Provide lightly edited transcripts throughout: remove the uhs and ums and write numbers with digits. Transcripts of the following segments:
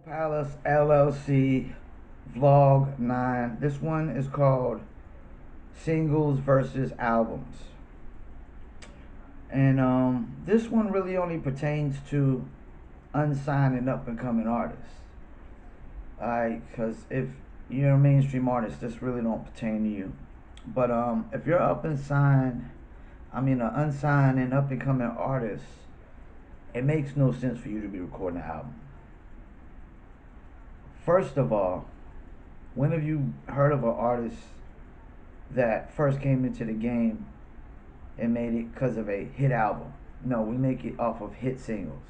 Palace LLC Vlog 9. This one is called Singles versus Albums. And this one really only pertains to unsigned and up and coming artists. Because if you're a mainstream artist, this really don't pertain to you. But if you're an unsigned and up and coming artist, it makes no sense for you to be recording an album. First of all, when have you heard of an artist that first came into the game and made it because of a hit album? No, we make it off of hit singles.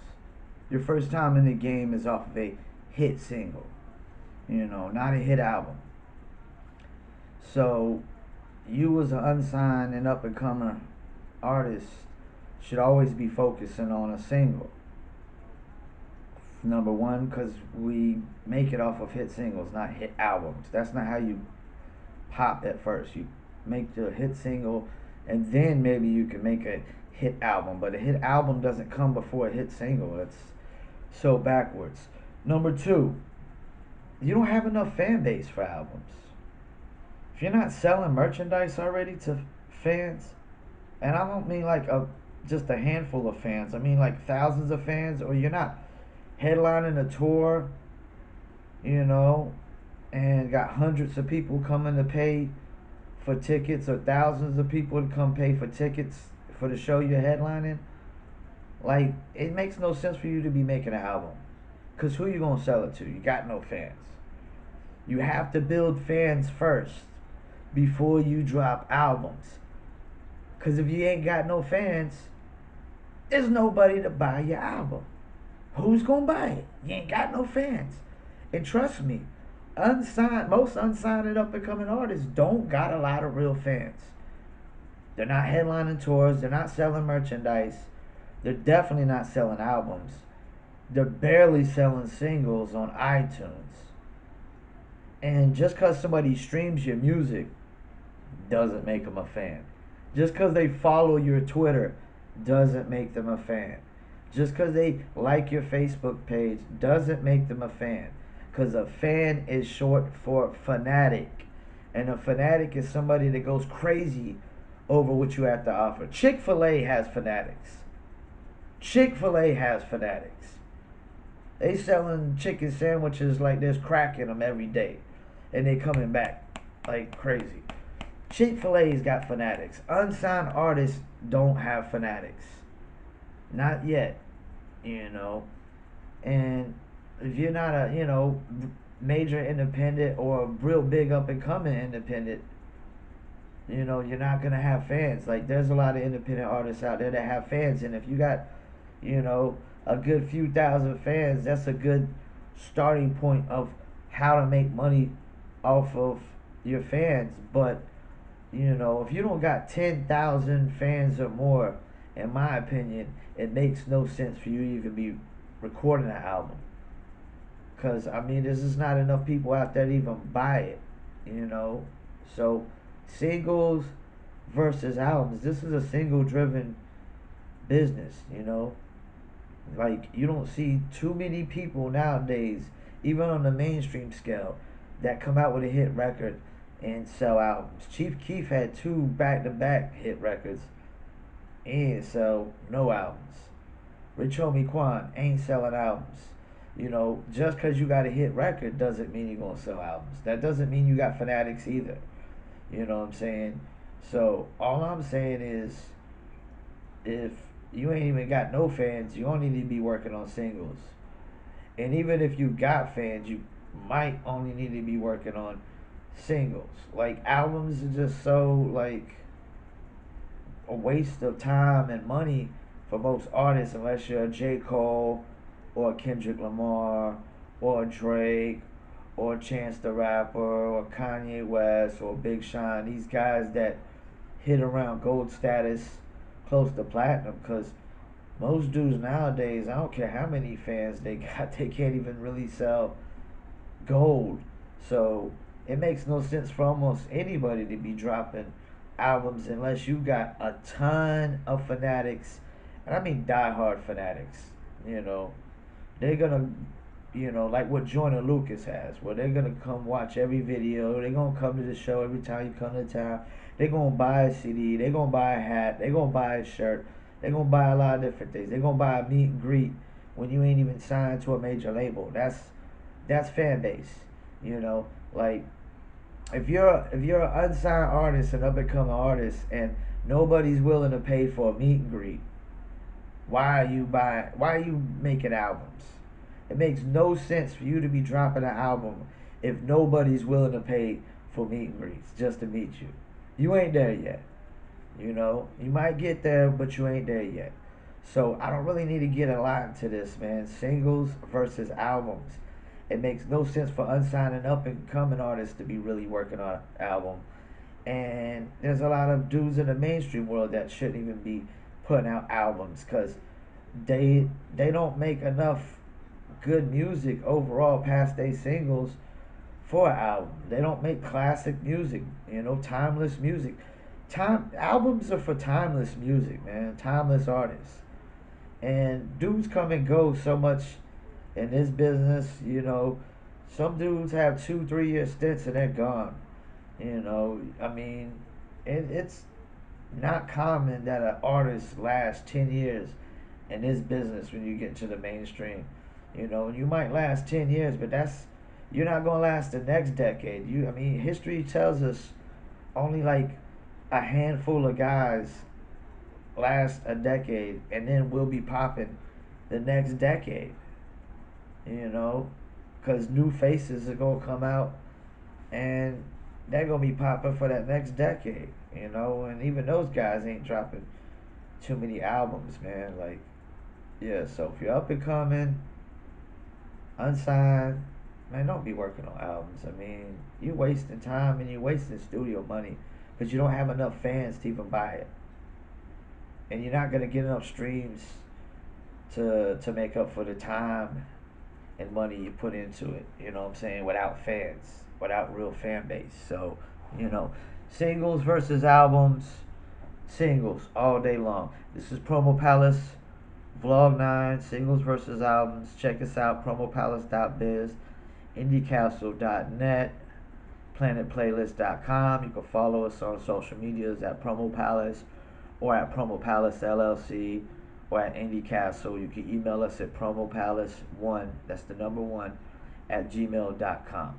Your first time in the game is off of a hit single, not a hit album. So, you as an unsigned and up and coming artist should always be focusing on a single. Number one, because we make it off of hit singles, not hit albums. That's not how you pop at first. You make the hit single, and then maybe you can make a hit album. But a hit album doesn't come before a hit single. That's so backwards. Number two, you don't have enough fan base for albums. If you're not selling merchandise already to fans, and I don't mean like just a handful of fans, I mean like thousands of fans, or you're not headlining a tour, and got hundreds of people coming to pay for tickets, or thousands of people to come pay for tickets for the show you're headlining. Like, it makes no sense for you to be making an album. Because who you going to sell it to? You got no fans. You have to build fans first before you drop albums. Because if you ain't got no fans, there's nobody to buy your album. Who's gonna buy it? You ain't got no fans. And trust me, most unsigned and up and coming artists don't got a lot of real fans. They're not headlining tours, they're not selling merchandise, they're definitely not selling albums. They're barely selling singles on iTunes. And just because somebody streams your music doesn't make them a fan. Just because they follow your Twitter doesn't make them a fan. Just because they like your Facebook page doesn't make them a fan. Because a fan is short for fanatic. And a fanatic is somebody that goes crazy over what you have to offer. Chick-fil-A has fanatics. Chick-fil-A has fanatics. They selling chicken sandwiches like there's crack in them every day. And they coming back like crazy. Chick-fil-A's got fanatics. Unsigned artists don't have fanatics. Not yet, And if you're not a, major independent or a real big up and coming independent, you're not going to have fans. Like, there's a lot of independent artists out there that have fans. And if you got, a good few thousand fans, that's a good starting point of how to make money off of your fans. But, if you don't got 10,000 fans or more, in my opinion, it makes no sense for you to even be recording an album. Because, there's just not enough people out there to even buy it, So, singles versus albums. This is a single-driven business, Like, you don't see too many people nowadays, even on the mainstream scale, that come out with a hit record and sell albums. Chief Keef had 2 back-to-back hit records and sell no albums. Rich Homie Quan ain't selling albums. Just because you got a hit record doesn't mean you're going to sell albums. That doesn't mean you got fanatics either. You know what I'm saying? So, all I'm saying is, if you ain't even got no fans, you only need to be working on singles. And even if you got fans, you might only need to be working on singles. Like, albums are just so, like, a waste of time and money for most artists, unless you're a J. Cole or a Kendrick Lamar or a Drake or Chance the Rapper or Kanye West or Big Sean. These guys that hit around gold status, close to platinum, because most dudes nowadays, I don't care how many fans they got, they can't even really sell gold. So it makes no sense for almost anybody to be dropping albums unless you got a ton of fanatics, and I mean diehard fanatics. They're gonna, like what Joyner Lucas has, where they're gonna come watch every video, they're gonna come to the show every time you come to town, they're gonna buy a CD, they're gonna buy a hat, they're gonna buy a shirt, they're gonna buy a lot of different things. They're gonna buy a meet and greet when you ain't even signed to a major label. That's fan base, like if you're an unsigned artist and up and coming artist and nobody's willing to pay for a meet and greet, why are you making albums? It makes no sense for you to be dropping an album if nobody's willing to pay for meet and greets just to meet you. You ain't there yet. You might get there, but you ain't there yet. So I don't really need to get a lot into this, man. Singles versus albums. It makes no sense for unsigned and up and coming artists to be really working on an album. And there's a lot of dudes in the mainstream world that shouldn't even be putting out albums because they don't make enough good music overall past their singles for an album. They don't make classic music, timeless music. Albums are for timeless music, man. Timeless artists. And dudes come and go so much in this business, Some dudes have 2, 3 year stints and they're gone. I mean, it's not common that an artist lasts 10 years in this business when you get to the mainstream. You might last 10 years, but you're not going to last the next decade. History tells us only like a handful of guys last a decade and then we'll be popping the next decade, because new faces are going to come out and they're going to be popping for that next decade, and even those guys ain't dropping too many albums, man. Like, yeah, so if you're up and coming, unsigned, man, don't be working on albums. You're wasting time and you're wasting studio money because you don't have enough fans to even buy it. And you're not going to get enough streams to make up for the time and money you put into it, what I'm saying, without fans, without real fan base. So, singles versus albums, singles all day long. This is Promo Palace, Vlog 9, singles versus albums. Check us out, promopalace.biz, indiecastle.net, planetplaylist.com. You can follow us on social medias at Promo Palace or at Promo Palace LLC or at Indie Castle. You can email us at promopalace1, that's the number 1, at gmail.com.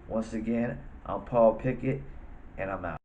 Once again, I'm Paul Pickett, and I'm out.